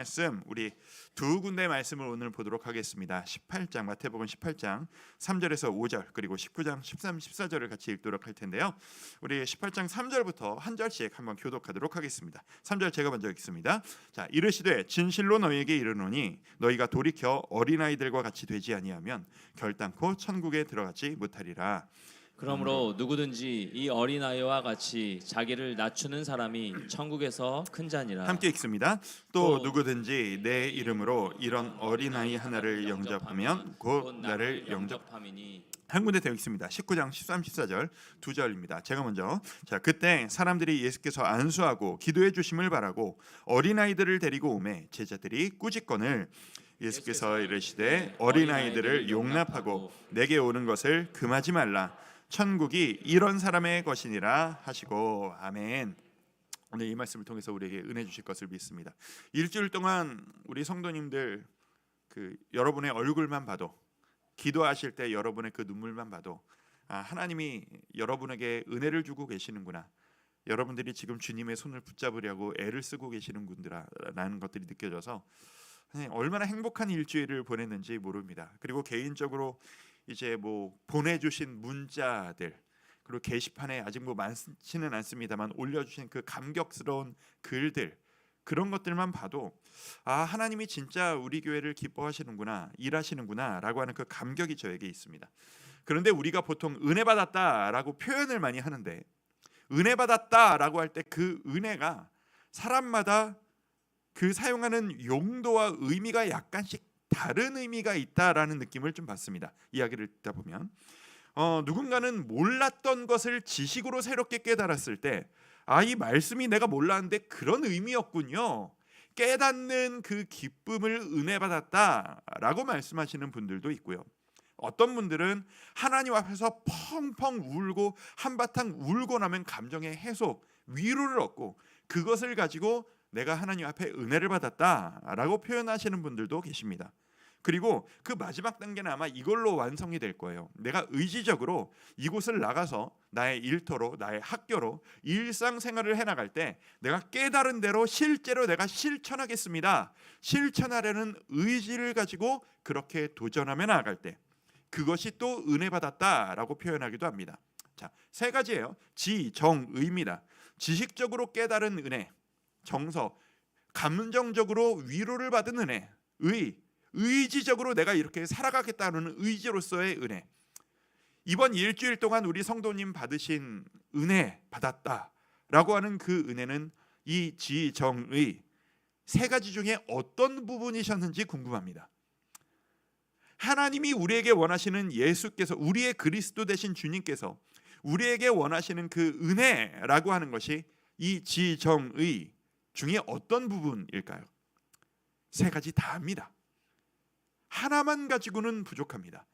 말씀, 우리 두 군데 말씀을 오늘 보도록 하겠습니다. 18장 마태복음 18장 3절에서 5절 그리고 19장 13, 14절을 같이 읽도록 할 텐데요. 우리 18장 3절부터 한 절씩 한번 교독하도록 하겠습니다. 3절 제가 먼저 읽습니다. 자, 이르시되 진실로 너희에게 이르노니 너희가 돌이켜 어린아이들과 같이 되지 아니하면 결단코 천국에 들어가지 못하리라. 그러므로 누구든지 이 어린아이와 같이 자기를 낮추는 사람이 천국에서 큰 자니라. 함께 읽습니다. 또 누구든지 내 이름으로 이런 어린아이 하나를 영접하면 곧 나를 영접함이니. 한 군데 더 읽습니다. 19장 13, 14절 두 절입니다. 제가 먼저. 자, 그때 사람들이 예수께서 안수하고 기도해 주심을 바라고 어린아이들을 데리고 오매 제자들이 꾸짖거늘 예수께서 이르시되 어린아이들을 용납하고 내게 오는 것을 금하지 말라. 천국이 이런 사람의 것이니라 하시고. 아멘. 오늘 이 말씀을 통해서 우리에게 은혜 주실 것을 믿습니다. 일주일 동안 우리 성도님들 여러분의 얼굴만 봐도, 기도하실 때 여러분의 그 눈물만 봐도 하나님이 여러분에게 은혜를 주고 계시는구나, 여러분들이 지금 주님의 손을 붙잡으려고 애를 쓰고 계시는구나라는 것들이 느껴져서 얼마나 행복한 일주일을 보냈는지 모릅니다. 그리고 개인적으로 이제 보내주신 문자들, 그리고 게시판에 아직 많지는 않습니다만 올려주신 그 감격스러운 글들, 그런 것들만 봐도 하나님이 진짜 우리 교회를 기뻐하시는구나, 일하시는구나 라고 하는 그 감격이 저에게 있습니다. 그런데 우리가 보통 은혜 받았다라고 표현을 많이 하는데, 은혜 받았다라고 할 때 그 은혜가 사람마다 그 사용하는 용도와 의미가 약간씩 다른 의미가 있다라는 느낌을 좀 받습니다. 이야기를 듣다 보면 누군가는 몰랐던 것을 지식으로 새롭게 깨달았을 때 이 말씀이 내가 몰랐는데 그런 의미였군요, 깨닫는 그 기쁨을 은혜 받았다라고 말씀하시는 분들도 있고요. 어떤 분들은 하나님 앞에서 펑펑 울고 한바탕 울고 나면 감정의 해소, 위로를 얻고 그것을 가지고 내가 하나님 앞에 은혜를 받았다라고 표현하시는 분들도 계십니다. 그리고 그 마지막 단계는 아마 이걸로 완성이 될 거예요. 내가 의지적으로 이곳을 나가서 나의 일터로, 나의 학교로 일상생활을 해나갈 때 내가 깨달은 대로 실제로 내가 실천하겠습니다, 실천하려는 의지를 가지고 그렇게 도전하며 나아갈 때 그것이 또 은혜 받았다라고 표현하기도 합니다. 자, 세 가지예요. 지, 정, 의입니다. 지식적으로 깨달은 은혜, 정서, 감정적으로 위로를 받은 은혜, 의지적으로 내가 이렇게 살아가겠다는 의지로서의 은혜. 이번 일주일 동안 우리 성도님 받으신 은혜, 받았다라고 하는 그 은혜는 이 지, 정, 의 세 가지 중에 어떤 부분이셨는지 궁금합니다. 하나님이 우리에게 원하시는, 예수께서, 우리의 그리스도 되신 주님께서 우리에게 원하시는 그 은혜라고 하는 것이 이 지, 정, 의 중에 어떤 부분일까요? 세 가지 다 합니다. 하나만 가지고는 부족합니다.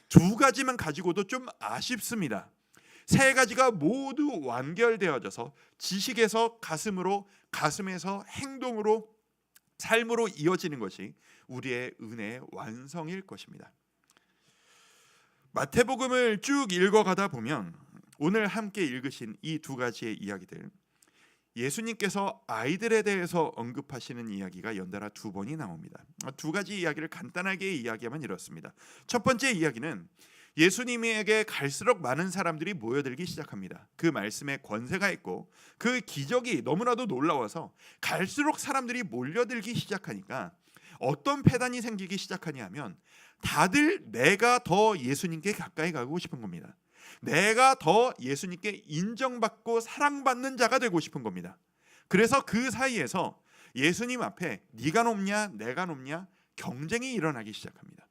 두 가지만 가지고도 좀 아쉽습니다. 세 가지가 모두 완결되어져서 지식에서 가슴으로, 가슴에서 행동으로, 삶으로 이어지는 것이 우리의 은혜의 완성일 것입니다. 마태복음을 쭉 읽어가다 보면 오늘 함께 읽으신 이 두 가지의 이야기들, 예수님께서 아이들에 대해서 언급하시는 이야기가 연달아 두 번이 나옵니다. 두 가지 이야기를 간단하게 이야기하면 이렇습니다. 첫 번째 이야기는 예수님에게 갈수록 많은 사람들이 모여들기 시작합니다. 그 말씀에 권세가 있고 그 기적이 너무나도 놀라워서 갈수록 사람들이 몰려들기 시작하니까 어떤 패단이 생기기 시작하냐 하면 다들 내가 더 예수님께 가까이 가고 싶은 겁니다. 내가 더 예수님께 인정받고 사랑받는 자가 되고 싶은 겁니다. 그래서 그 사이에서 예수님 앞에 네가 높냐 내가 높냐 경쟁이 일어나기 시작합니다.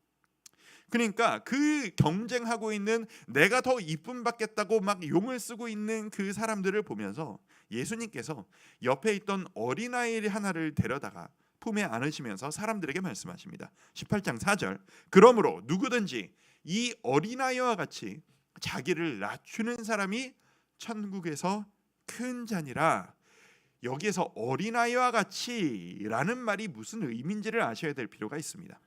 그러니까 그 경쟁하고 있는, 내가 더 이쁨 받겠다고 막 용을 쓰고 있는 그 사람들을 보면서 예수님께서 옆에 있던 어린아이 하나를 데려다가 품에 안으시면서 사람들에게 말씀하십니다. 18장 4절 그러므로 누구든지 이 어린아이와 같이 자기를 낮추는 사람이 천국에서 큰 자니라. 여기에서 어린아이와 같이라는 말이 무슨 의미인지를 아셔야 될 필요가 있습니다.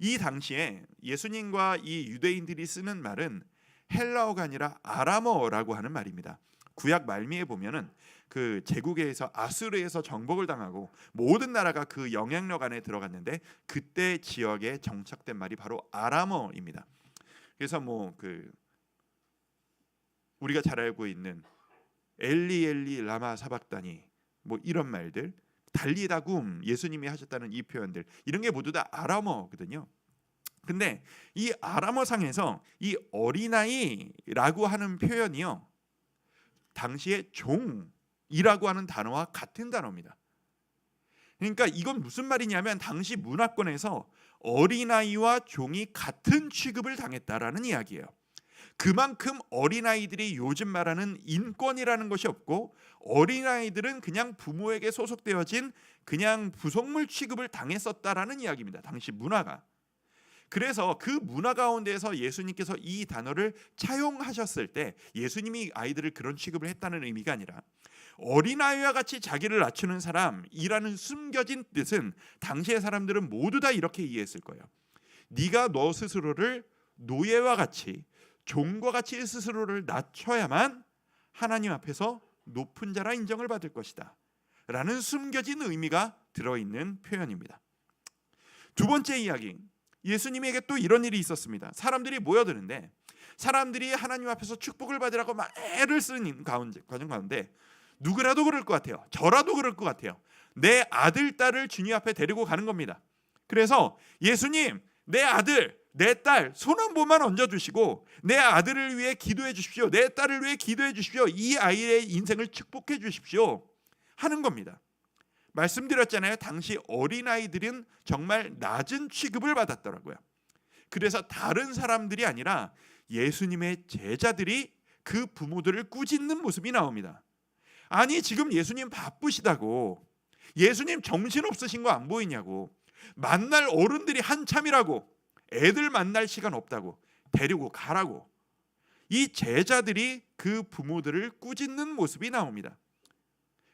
이 당시에 예수님과 이 유대인들이 쓰는 말은 헬라어가 아니라 아람어라고 하는 말입니다. 구약 말미에 보면은 그 제국에서 아수르에서 정복을 당하고 모든 나라가 그 영향력 안에 들어갔는데 그때 지역에 정착된 말이 바로 아람어입니다. 그래서 뭐 그 우리가 잘 알고 있는 엘리 엘리 라마 사박다니 뭐 이런 말들, 달리다굼 예수님이 하셨다는 이 표현들, 이런 게 모두 다 아람어거든요. 근데 이 아람어상에서 이 어린아이라고 하는 표현이요, 당시에 종이라고 하는 단어와 같은 단어입니다. 그러니까 이건 무슨 말이냐면 당시 문화권에서 어린아이와 종이 같은 취급을 당했다라는 이야기예요. 그만큼 어린아이들이 요즘 말하는 인권이라는 것이 없고 어린아이들은 그냥 부모에게 소속되어진 그냥 부속물 취급을 당했었다라는 이야기입니다. 당시 문화가. 그래서 그 문화 가운데에서 예수님께서 이 단어를 차용하셨을 때 예수님이 아이들을 그런 취급을 했다는 의미가 아니라 어린아이와 같이 자기를 낮추는 사람이라는 숨겨진 뜻은 당시의 사람들은 모두 다 이렇게 이해했을 거예요. 네가 너 스스로를 노예와 같이 종과 같이 스스로를 낮춰야만 하나님 앞에서 높은 자라 인정을 받을 것이다 라는 숨겨진 의미가 들어있는 표현입니다. 두 번째 이야기, 예수님에게 또 이런 일이 있었습니다. 사람들이 모여드는데 사람들이 하나님 앞에서 축복을 받으라고 막 애를 쓰는 과정 가운데 누구라도 그럴 것 같아요. 저라도 그럴 것 같아요. 내 아들, 딸을 주님 앞에 데리고 가는 겁니다. 그래서 예수님, 내 아들, 내 딸 손 한 번만 얹어주시고 내 아들을 위해 기도해 주십시오. 내 딸을 위해 기도해 주십시오. 이 아이의 인생을 축복해 주십시오 하는 겁니다. 말씀드렸잖아요. 당시 어린아이들은 정말 낮은 취급을 받았더라고요. 그래서 다른 사람들이 아니라 예수님의 제자들이 그 부모들을 꾸짖는 모습이 나옵니다. 아니 지금 예수님 바쁘시다고, 예수님 정신없으신 거 안 보이냐고, 만날 어른들이 한참이라고, 애들 만날 시간 없다고, 데리고 가라고. 이 제자들이 그 부모들을 꾸짖는 모습이 나옵니다.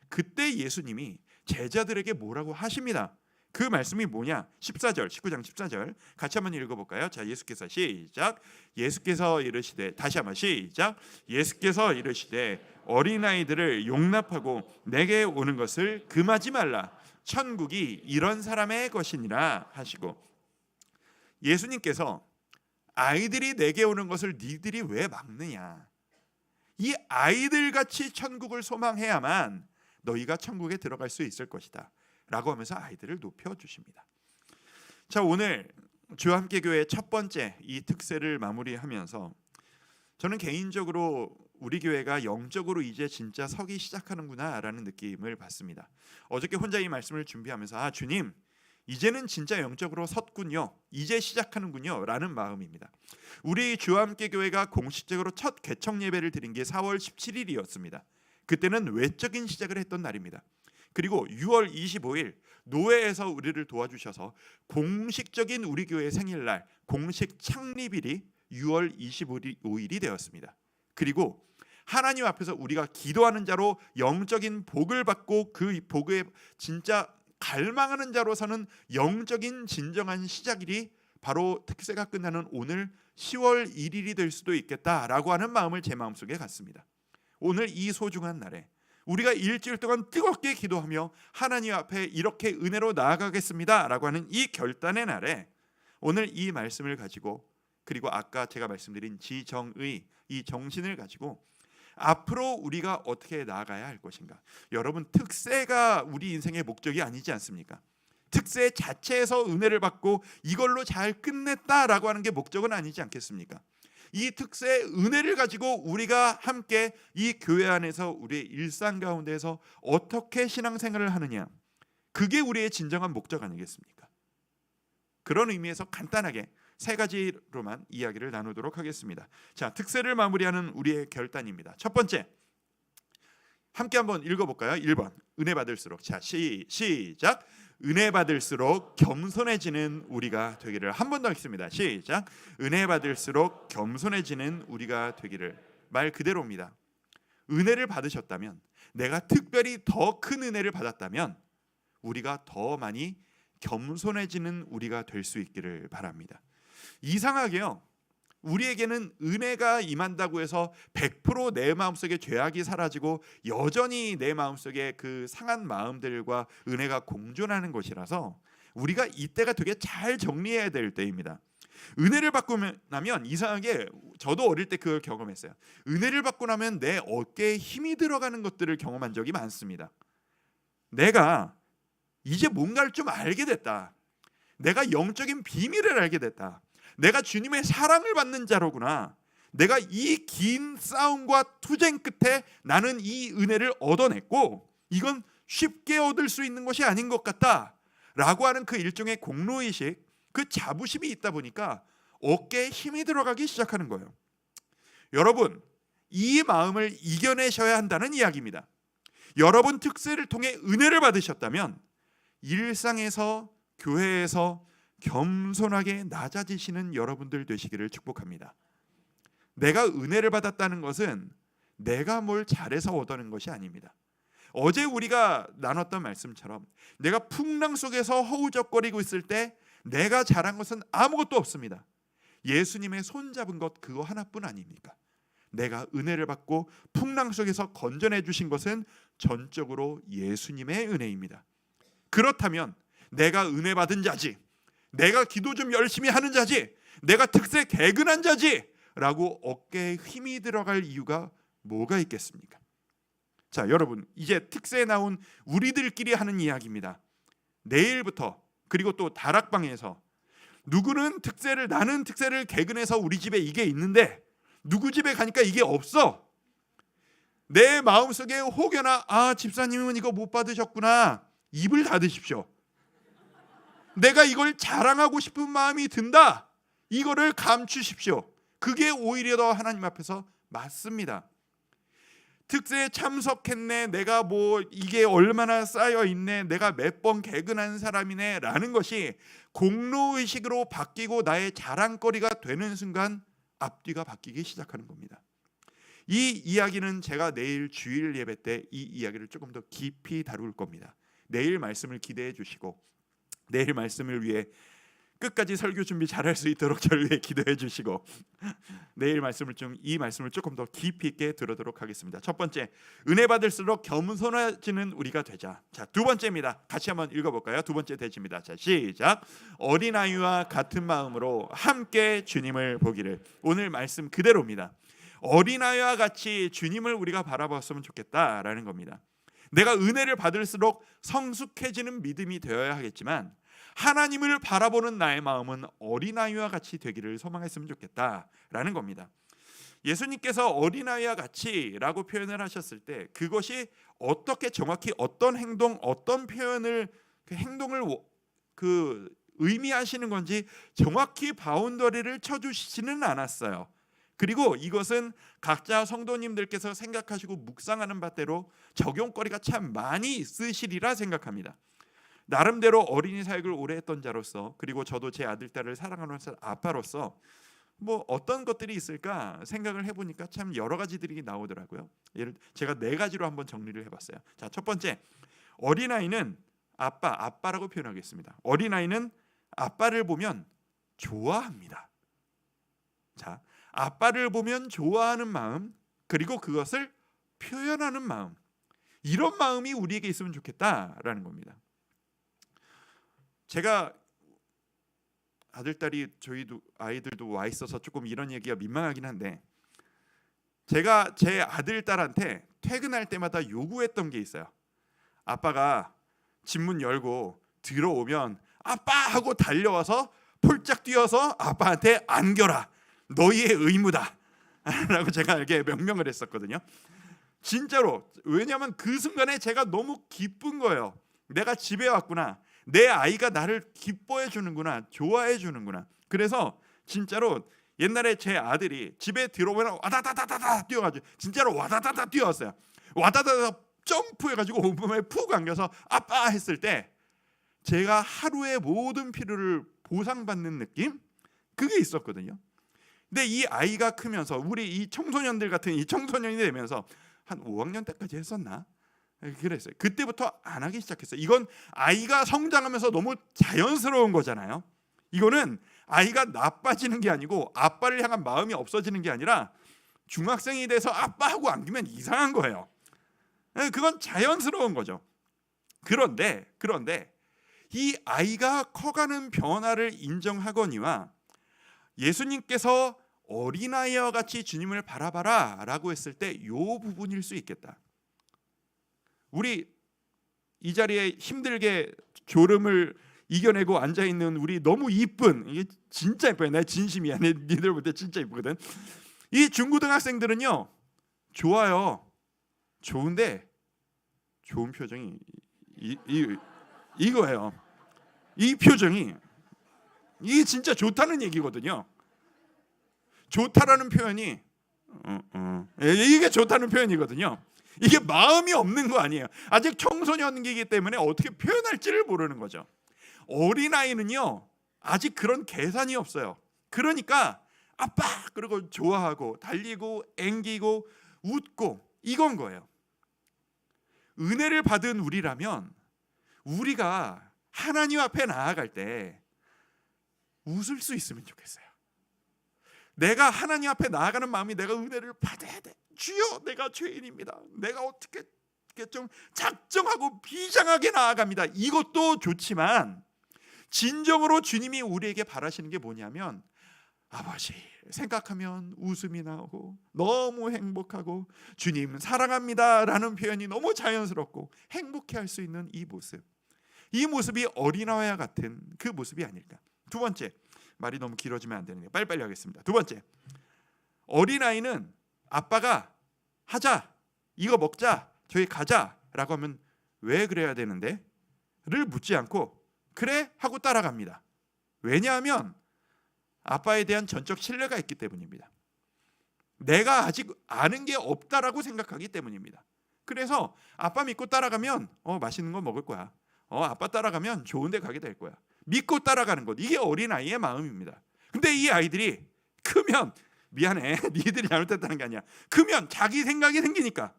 그때 예수님이 제자들에게 뭐라고 하십니다. 그 말씀이 뭐냐? 14절, 19장 14절 같이 한번 읽어볼까요? 자, 예수께서 시작. 예수께서 이르시되, 다시 한번 시작. 예수께서 이르시되 어린아이들을 용납하고 내게 오는 것을 금하지 말라. 천국이 이런 사람의 것이니라 하시고, 예수님께서 아이들이 내게 오는 것을 니들이 왜 막느냐, 이 아이들같이 천국을 소망해야만 너희가 천국에 들어갈 수 있을 것이다 라고 하면서 아이들을 높여주십니다. 자, 오늘 주와 함께 교회의 첫 번째 이 특세를 마무리하면서 저는 개인적으로 우리 교회가 영적으로 이제 진짜 서기 시작하는구나 라는 느낌을 받습니다. 어저께 혼자 이 말씀을 준비하면서 주님 이제는 진짜 영적으로 섰군요, 이제 시작하는군요 라는 마음입니다. 우리 주와 함께 교회가 공식적으로 첫 개청 예배를 드린 게 4월 17일이었습니다. 그때는 외적인 시작을 했던 날입니다. 그리고 6월 25일 노회에서 우리를 도와주셔서 공식적인 우리 교회 생일날 공식 창립일이 6월 25일이 되었습니다. 그리고 하나님 앞에서 우리가 기도하는 자로 영적인 복을 받고 그 복에 진짜 갈망하는 자로서는 영적인 진정한 시작일이 바로 특세가 끝나는 오늘 10월 1일이 될 수도 있겠다라고 하는 마음을 제 마음속에 갖습니다. 오늘 이 소중한 날에 우리가 일주일 동안 뜨겁게 기도하며 하나님 앞에 이렇게 은혜로 나아가겠습니다 라고 하는 이 결단의 날에 오늘 이 말씀을 가지고, 그리고 아까 제가 말씀드린 지정의 이 정신을 가지고 앞으로 우리가 어떻게 나아가야 할 것인가. 여러분, 특세가 우리 인생의 목적이 아니지 않습니까? 특세 자체에서 은혜를 받고 이걸로 잘 끝냈다라고 하는 게 목적은 아니지 않겠습니까? 이 특세의 은혜를 가지고 우리가 함께 이 교회 안에서 우리의 일상 가운데에서 어떻게 신앙생활을 하느냐, 그게 우리의 진정한 목적 아니겠습니까? 그런 의미에서 간단하게 세 가지로만 이야기를 나누도록 하겠습니다. 자, 특세를 마무리하는 우리의 결단입니다. 첫 번째, 함께 한번 읽어볼까요? 1번, 은혜 받을수록. 자, 시작. 은혜 받을수록 겸손해지는 우리가 되기를. 한 번 더 읽습니다. 시작. 은혜 받을수록 겸손해지는 우리가 되기를. 말 그대로입니다. 은혜를 받으셨다면, 내가 특별히 더 큰 은혜를 받았다면 우리가 더 많이 겸손해지는 우리가 될 수 있기를 바랍니다. 이상하게요, 우리에게는 은혜가 임한다고 해서 100% 내 마음속에 죄악이 사라지고 여전히 내 마음속에 그 상한 마음들과 은혜가 공존하는 것이라서 우리가 이때가 되게 잘 정리해야 될 때입니다. 은혜를 받고 나면 이상하게 저도 어릴 때 그걸 경험했어요. 은혜를 받고 나면 내 어깨에 힘이 들어가는 것들을 경험한 적이 많습니다. 내가 이제 뭔가를 좀 알게 됐다. 내가 영적인 비밀을 알게 됐다. 내가 주님의 사랑을 받는 자로구나. 내가 이 긴 싸움과 투쟁 끝에 나는 이 은혜를 얻어냈고 이건 쉽게 얻을 수 있는 것이 아닌 것 같다 라고 하는 그 일종의 공로의식, 그 자부심이 있다 보니까 어깨에 힘이 들어가기 시작하는 거예요. 여러분, 이 마음을 이겨내셔야 한다는 이야기입니다. 여러분 특세를 통해 은혜를 받으셨다면 일상에서 교회에서 겸손하게 낮아지시는 여러분들 되시기를 축복합니다. 내가 은혜를 받았다는 것은 내가 뭘 잘해서 얻어낸 것이 아닙니다. 어제 우리가 나눴던 말씀처럼 내가 풍랑 속에서 허우적거리고 있을 때 내가 잘한 것은 아무것도 없습니다. 예수님의 손 잡은 것 그거 하나뿐 아닙니까? 내가 은혜를 받고 풍랑 속에서 건져내 주신 것은 전적으로 예수님의 은혜입니다. 그렇다면 내가 은혜 받은 자지, 내가 기도 좀 열심히 하는 자지, 내가 특세 개근한 자지 라고 어깨에 힘이 들어갈 이유가 뭐가 있겠습니까? 자, 여러분, 이제 특세에 나온 우리들끼리 하는 이야기입니다. 내일부터 그리고 또 다락방에서 누구는 나는 특세를 개근해서 우리 집에 이게 있는데 누구 집에 가니까 이게 없어. 내 마음속에 혹여나 집사님은 이거 못 받으셨구나. 입을 닫으십시오. 내가 이걸 자랑하고 싶은 마음이 든다. 이거를 감추십시오. 그게 오히려 더 하나님 앞에서 맞습니다. 특세에 참석했네, 내가 뭐 이게 얼마나 쌓여 있네, 내가 몇 번 개근한 사람이네 라는 것이 공로의식으로 바뀌고 나의 자랑거리가 되는 순간 앞뒤가 바뀌기 시작하는 겁니다. 이 이야기는 제가 내일 주일 예배 때 이 이야기를 조금 더 깊이 다룰 겁니다. 내일 말씀을 기대해 주시고 내일 말씀을 위해 끝까지 설교 준비 잘할 수 있도록 저를 위해 기도해 주시고 내일 이 말씀을 조금 더 깊이 있게 들어도록 하겠습니다. 첫 번째, 은혜 받을수록 겸손해지는 우리가 되자. 자, 두 번째입니다. 같이 한번 읽어볼까요? 두 번째 대지입니다. 자, 시작. 어린아이와 같은 마음으로 함께 주님을 보기를. 오늘 말씀 그대로입니다. 어린아이와 같이 주님을 우리가 바라봤으면 좋겠다라는 겁니다. 내가 은혜를 받을수록 성숙해지는 믿음이 되어야 하겠지만 하나님을 바라보는 나의 마음은 어린아이와 같이 되기를 소망했으면 좋겠다라는 겁니다. 예수님께서 어린아이와 같이라고 표현을 하셨을 때 그것이 어떻게 정확히 어떤 행동, 어떤 표현을 행동을 의미하시는 건지 정확히 바운더리를 쳐주시지는 않았어요. 그리고 이것은 각자 성도님들께서 생각하시고 묵상하는 바대로 적용거리가 참 많이 있으시리라 생각합니다. 나름대로 어린이 사역을 오래 했던 자로서, 그리고 저도 제 아들 딸을 사랑하는 아빠로서 뭐 어떤 것들이 있을까 생각을 해보니까 참 여러 가지들이 나오더라고요. 제가 4가지로 한번 정리를 해봤어요. 자, 첫 번째, 어린아이는 아빠라고 표현하겠습니다. 어린아이는 아빠를 보면 좋아합니다. 자, 아빠를 보면 좋아하는 마음, 그리고 그것을 표현하는 마음, 이런 마음이 우리에게 있으면 좋겠다라는 겁니다. 제가 아들, 딸이 저희도 아이들도 와 있어서 조금 이런 얘기가 민망하긴 한데 제가 제 아들, 딸한테 퇴근할 때마다 요구했던 게 있어요. 아빠가 집문 열고 들어오면 아빠 하고 달려와서 폴짝 뛰어서 아빠한테 안겨라. 너희의 의무다 라고 제가 이렇게 명령을 했었거든요. 진짜로. 왜냐하면 그 순간에 제가 너무 기쁜 거예요. 내가 집에 왔구나. 내 아이가 나를 기뻐해 주는구나, 좋아해 주는구나. 그래서 진짜로 옛날에 제 아들이 집에 들어오면 와다다다다다 뛰어가지고 진짜로 와다다다 뛰어왔어요. 와다다다 점프해가지고 온몸에 푹 안겨서 아빠 했을 때 제가 하루의 모든 피로를 보상받는 느낌? 그게 있었거든요. 근데 이 아이가 크면서 우리 이 청소년들 같은 이 청소년이 되면서 한 5학년 때까지 했었나? 그랬어요. 그때부터 안 하기 시작했어요. 이건 아이가 성장하면서 너무 자연스러운 거잖아요. 이거는 아이가 나빠지는 게 아니고 아빠를 향한 마음이 없어지는 게 아니라 중학생이 돼서 아빠하고 안기면 이상한 거예요. 그건 자연스러운 거죠. 그런데 이 아이가 커가는 변화를 인정하거니와 예수님께서 어린아이와 같이 주님을 바라봐라 라고 했을 때 이 부분일 수 있겠다. 우리 이 자리에 힘들게 졸음을 이겨내고 앉아있는 우리 너무 이쁜, 이게 진짜 이뻐요. 내 진심이야. 니들 볼 때 진짜 이쁘거든. 이 중고등학생들은요 좋아요. 좋은데 좋은 표정이 이거예요. 이 표정이 이게 진짜 좋다는 얘기거든요. 좋다라는 표현이 이게 좋다는 표현이거든요. 이게 마음이 없는 거 아니에요. 아직 청소년기이기 때문에 어떻게 표현할지를 모르는 거죠. 어린아이는요 아직 그런 계산이 없어요. 그러니까 아빠 그리고 좋아하고 달리고 앵기고 웃고 이건 거예요. 은혜를 받은 우리라면 우리가 하나님 앞에 나아갈 때 웃을 수 있으면 좋겠어요. 내가 하나님 앞에 나아가는 마음이 내가 은혜를 받아야 돼. 주여 내가 죄인입니다. 내가 어떻게 좀 작정하고 비장하게 나아갑니다. 이것도 좋지만 진정으로 주님이 우리에게 바라시는 게 뭐냐면 아버지 생각하면 웃음이 나오고 너무 행복하고 주님 사랑합니다 라는 표현이 너무 자연스럽고 행복해할 수 있는 이 모습이 어린아이와 같은 그 모습이 아닐까. 두 번째, 말이 너무 길어지면 안 되는데 빨리빨리 하겠습니다. 두 번째, 어린아이는 아빠가 하자 이거 먹자 저기 가자 라고 하면 왜 그래야 되는데 를 묻지 않고 그래 하고 따라갑니다. 왜냐하면 아빠에 대한 전적 신뢰가 있기 때문입니다. 내가 아직 아는 게 없다라고 생각하기 때문입니다. 그래서 아빠 믿고 따라가면 맛있는 거 먹을 거야. 아빠 따라가면 좋은 데 가게 될 거야. 믿고 따라가는 것, 이게 어린아이의 마음입니다. 근데 이 아이들이 크면 미안해 니들이 잘못했다는 게 아니야. 크면 자기 생각이 생기니까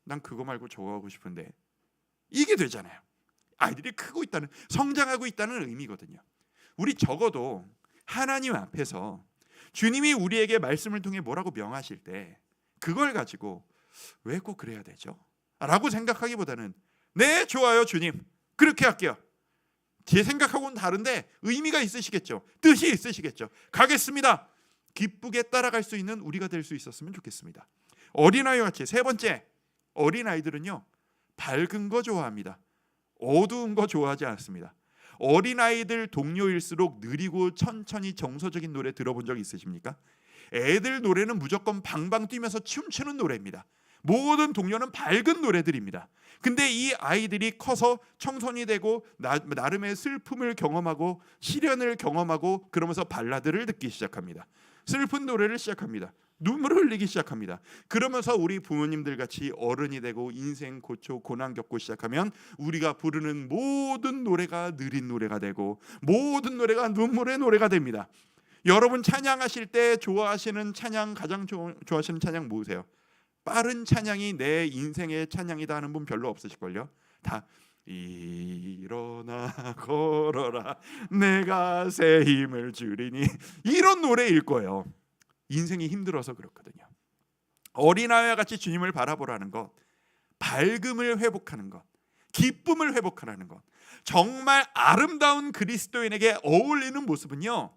난 그거 말고 저거 하고 싶은데 이게 되잖아요. 아이들이 크고 있다는, 성장하고 있다는 의미거든요. 우리 적어도 하나님 앞에서 주님이 우리에게 말씀을 통해 뭐라고 명하실 때 그걸 가지고 왜 꼭 그래야 되죠? 라고 생각하기보다는 네 좋아요 주님 그렇게 할게요. 제 생각하고는 다른데 의미가 있으시겠죠. 뜻이 있으시겠죠. 가겠습니다. 기쁘게 따라갈 수 있는 우리가 될 수 있었으면 좋겠습니다. 어린아이와 같이 세 번째, 어린아이들은요 밝은 거 좋아합니다. 어두운 거 좋아하지 않습니다. 어린아이들 동료일수록 느리고 천천히 정서적인 노래 들어본 적 있으십니까? 애들 노래는 무조건 방방 뛰면서 춤추는 노래입니다. 모든 동료는 밝은 노래들입니다. 근데 이 아이들이 커서 청소년이 되고 나름의 슬픔을 경험하고 시련을 경험하고 그러면서 발라드를 듣기 시작합니다. 슬픈 노래를 시작합니다. 눈물을 흘리기 시작합니다. 그러면서 우리 부모님들 같이 어른이 되고 인생 고초 고난 겪고 시작하면 우리가 부르는 모든 노래가 느린 노래가 되고 모든 노래가 눈물의 노래가 됩니다. 여러분 찬양하실 때 좋아하시는 찬양, 가장 좋아하시는 찬양 뭐세요? 빠른 찬양이 내 인생의 찬양이다 하는 분 별로 없으실걸요. 다 일어나 걸어라 내가 새 힘을 주리니 이런 노래일 거예요. 인생이 힘들어서 그렇거든요. 어린아이와 같이 주님을 바라보라는 것, 밝음을 회복하는 것, 기쁨을 회복하라는 것, 정말 아름다운 그리스도인에게 어울리는 모습은요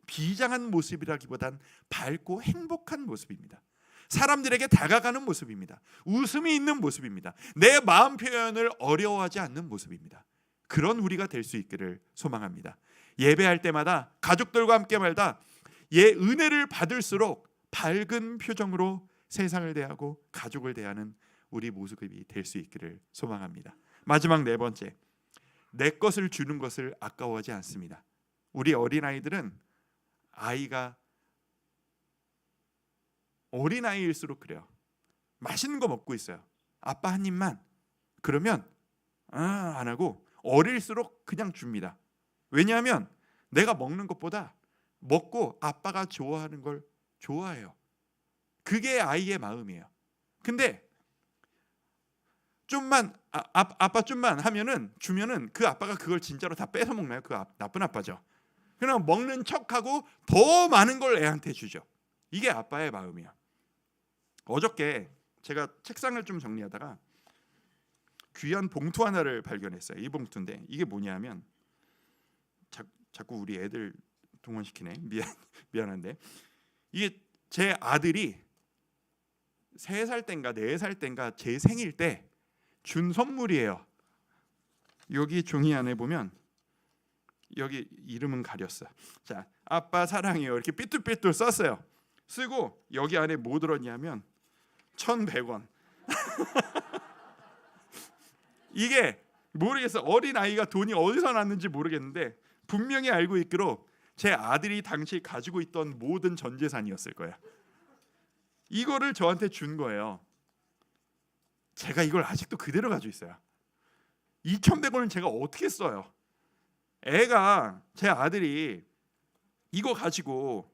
비장한 모습이라기보단 밝고 행복한 모습입니다. 사람들에게 다가가는 모습입니다. 웃음이 있는 모습입니다. 내 마음 표현을 어려워하지 않는 모습입니다. 그런 우리가 될 수 있기를 소망합니다. 예배할 때마다 가족들과 함께 말다 은혜를 받을수록 밝은 표정으로 세상을 대하고 가족을 대하는 우리 모습이 될 수 있기를 소망합니다. 마지막 네 번째, 내 것을 주는 것을 아까워하지 않습니다. 우리 어린아이들은 어린아이일수록 그래요. 맛있는 거 먹고 있어요. 아빠 한 입만. 그러면 안 하고 어릴수록 그냥 줍니다. 왜냐하면 내가 먹는 것보다 먹고 아빠가 좋아하는 걸 좋아해요. 그게 아이의 마음이에요. 근데 좀만 아빠 좀만 하면은 주면은 그 아빠가 그걸 진짜로 다 뺏어 먹나요? 그 나쁜 아빠죠. 그냥 먹는 척하고 더 많은 걸 애한테 주죠. 이게 아빠의 마음이야. 어저께 제가 책상을 좀 정리하다가 귀한 봉투 하나를 발견했어요. 이 봉투인데 이게 뭐냐면 자꾸 우리 애들 동원시키네. 미안한데 이게 제 아들이 3살 땐가 4살 땐가 제 생일 때 준 선물이에요. 여기 종이 안에 보면 여기 이름은 가렸어. 자, 아빠 사랑해요 이렇게 삐뚤삐뚤 썼어요. 쓰고 여기 안에 뭐 들었냐면 1,100원. 이게 모르겠어. 어린 아이가 돈이 어디서 났는지 모르겠는데 분명히 알고 있기로 제 아들이 당시 가지고 있던 모든 전 재산이었을 거야. 이거를 저한테 준 거예요. 제가 이걸 아직도 그대로 가지고 있어요. 2,100원을 제가 어떻게 써요? 애가 제 아들이 이거 가지고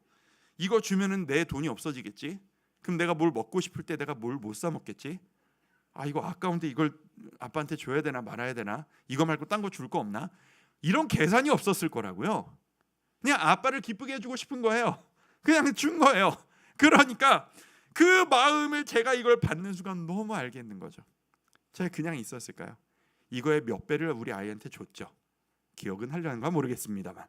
이거 주면은 내 돈이 없어지겠지? 그럼 내가 뭘 먹고 싶을 때 내가 뭘 못 사 먹겠지? 아 이거 아까운데 이걸 아빠한테 줘야 되나 말아야 되나? 이거 말고 딴 거 줄 거 없나? 이런 계산이 없었을 거라고요. 그냥 아빠를 기쁘게 해주고 싶은 거예요. 그냥 준 거예요. 그러니까 그 마음을 제가 이걸 받는 순간 너무 알겠는 거죠. 제가 그냥 있었을까요? 이거의 몇 배를 우리 아이한테 줬죠. 기억은 하려는가 모르겠습니다만.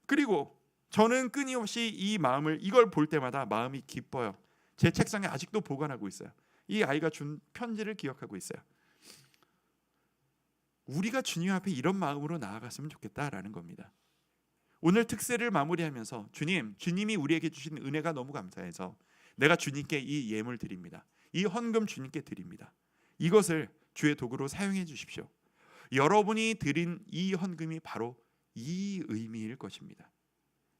그리고 저는 끊임없이 이 마음을 이걸 볼 때마다 마음이 기뻐요. 제 책상에 아직도 보관하고 있어요. 이 아이가 준 편지를 기억하고 있어요. 우리가 주님 앞에 이런 마음으로 나아갔으면 좋겠다라는 겁니다. 오늘 특세를 마무리하면서 주님이 우리에게 주신 은혜가 너무 감사해서 내가 주님께 이 예물 드립니다. 이 헌금 주님께 드립니다. 이것을 주의 도구로 사용해 주십시오. 여러분이 드린 이 헌금이 바로 이 의미일 것입니다.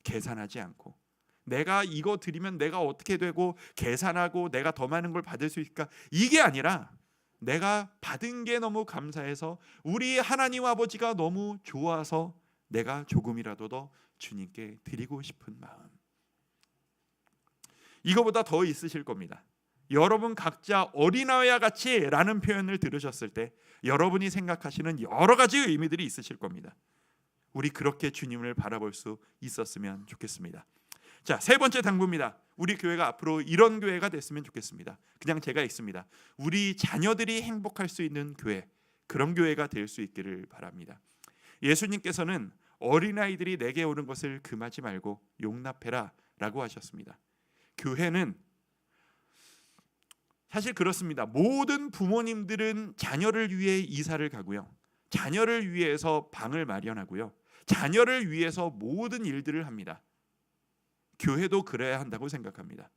계산하지 않고 내가 이거 드리면 내가 어떻게 되고 계산하고 내가 더 많은 걸 받을 수 있을까? 이게 아니라 내가 받은 게 너무 감사해서 우리 하나님 아버지가 너무 좋아서 내가 조금이라도 더 주님께 드리고 싶은 마음. 이거보다 더 있으실 겁니다. 여러분 각자 어린아이와 같이 라는 표현을 들으셨을 때 여러분이 생각하시는 여러 가지 의미들이 있으실 겁니다. 우리 그렇게 주님을 바라볼 수 있었으면 좋겠습니다. 자, 3번째 당부입니다. 우리 교회가 앞으로 이런 교회가 됐으면 좋겠습니다. 그냥 제가 있습니다. 우리 자녀들이 행복할 수 있는 교회, 그런 교회가 될 수 있기를 바랍니다. 예수님께서는 어린아이들이 내게 오는 것을 금하지 말고 용납해라 라고 하셨습니다. 교회는 사실 그렇습니다. 모든 부모님들은 자녀를 위해 이사를 가고요. 자녀를 위해서 방을 마련하고요. 자녀를 위해서 모든 일들을 합니다. 교회도 그래야 한다고 생각합니다.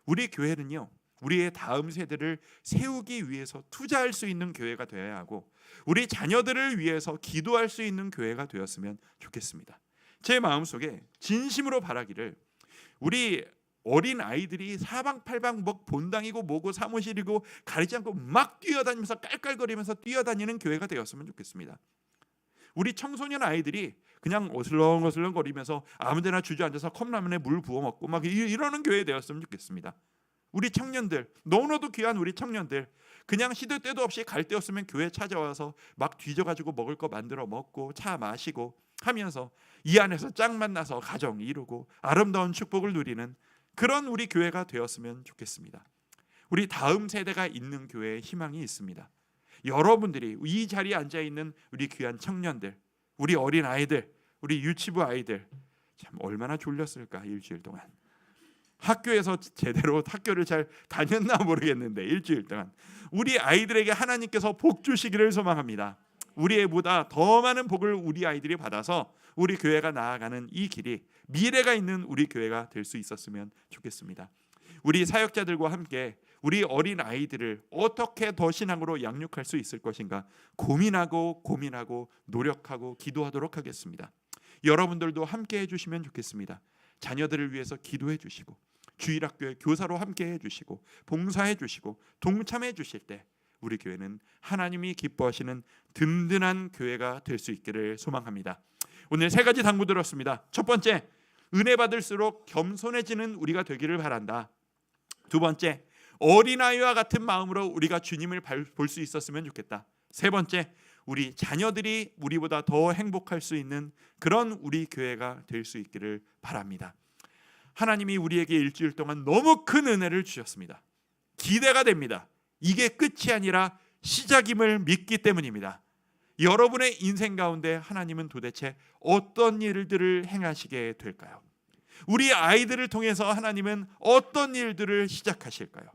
우리 교회는요, 우리의 다음 세대를 세우기 위해서 투자할 수 있는 교회가 되어야 하고 우리 자녀들을 위해서 기도할 수 있는 교회가 되었으면 좋겠습니다. 제 마음속에 진심으로 바라기를 우리 어린 아이들이 사방팔방 뭐 본당이고 뭐고 사무실이고 가리지 않고 막 뛰어다니면서 깔깔거리면서 뛰어다니는 교회가 되었으면 좋겠습니다. 우리 청소년 아이들이 그냥 어슬렁어슬렁 거리면서 아무데나 주저앉아서 컵라면에 물 부어 먹고 막 이러는 교회 되었으면 좋겠습니다. 우리 청년들, 너무나도 귀한 우리 청년들, 그냥 시도 때도 없이 갈 데 없으면 교회 찾아와서 막 뒤져가지고 먹을 거 만들어 먹고 차 마시고 하면서 이 안에서 짝 만나서 가정 이루고 아름다운 축복을 누리는 그런 우리 교회가 되었으면 좋겠습니다. 우리 다음 세대가 있는 교회에 희망이 있습니다. 여러분들이 이 자리에 앉아있는 우리 귀한 청년들, 우리 어린 아이들, 우리 유치부 아이들 참 얼마나 졸렸을까 일주일 동안. 학교에서 제대로 학교를 잘 다녔나 모르겠는데 일주일 동안 우리 아이들에게 하나님께서 복 주시기를 소망합니다. 우리 애보다 더 많은 복을 우리 아이들이 받아서 우리 교회가 나아가는 이 길이 미래가 있는 우리 교회가 될 수 있었으면 좋겠습니다. 우리 사역자들과 함께 우리 어린 아이들을 어떻게 더 신앙으로 양육할 수 있을 것인가 고민하고 노력하고 기도하도록 하겠습니다. 여러분들도 함께 해주시면 좋겠습니다. 자녀들을 위해서 기도해 주시고 주일학교의 교사로 함께 해주시고 봉사해 주시고 동참해 주실 때 우리 교회는 하나님이 기뻐하시는 든든한 교회가 될 수 있기를 소망합니다. 오늘 3가지 당부 들었습니다. 첫 번째, 은혜 받을수록 겸손해지는 우리가 되기를 바란다. 두 번째, 어린아이와 같은 마음으로 우리가 주님을 볼 수 있었으면 좋겠다. 세 번째, 우리 자녀들이 우리보다 더 행복할 수 있는 그런 우리 교회가 될 수 있기를 바랍니다. 하나님이 우리에게 일주일 동안 너무 큰 은혜를 주셨습니다. 기대가 됩니다. 이게 끝이 아니라 시작임을 믿기 때문입니다. 여러분의 인생 가운데 하나님은 도대체 어떤 일들을 행하시게 될까요? 우리 아이들을 통해서 하나님은 어떤 일들을 시작하실까요?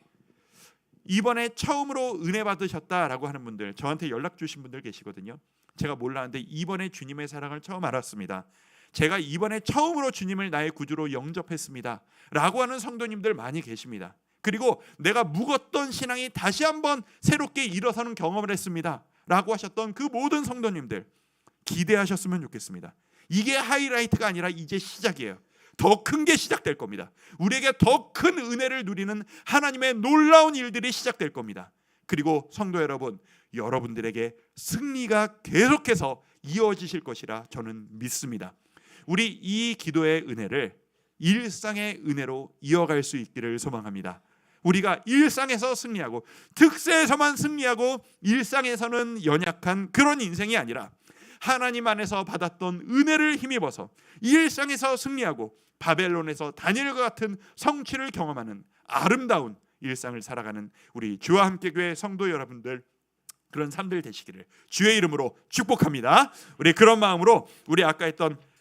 이번에 처음으로 은혜 받으셨다라고 하는 분들, 저한테 연락 주신 분들 계시거든요. 제가 몰랐는데 이번에 주님의 사랑을 처음 알았습니다. 제가 이번에 처음으로 주님을 나의 구주로 영접했습니다 라고 하는 성도님들 많이 계십니다. 그리고 내가 묵었던 신앙이 다시 한번 새롭게 일어서는 경험을 했습니다 라고 하셨던 그 모든 성도님들, 기대하셨으면 좋겠습니다. 이게 하이라이트가 아니라 이제 시작이에요. 더 큰 게 시작될 겁니다. 우리에게 더 큰 은혜를 누리는 하나님의 놀라운 일들이 시작될 겁니다. 그리고 성도 여러분, 여러분들에게 승리가 계속해서 이어지실 것이라 저는 믿습니다. 우리 이 기도의 은혜를 일상의 은혜로 이어갈 수 있기를 소망합니다. 우리가 일상에서 승리하고 특세에서만 승리하고 일상에서는 연약한 그런 인생이 아니라 하나님 안에서 받았던 은혜를 힘입어서 일상에서 승리하고 바벨론에서 다니엘과 같은 성취를 경험하는 아름다운 일상을 살아가는 우리 주와 함께 교회 성도 여러분들, 그런 삶들 되시기를 주의 이름으로 축복합니다. 우리 그런 마음으로 우리 아까 했던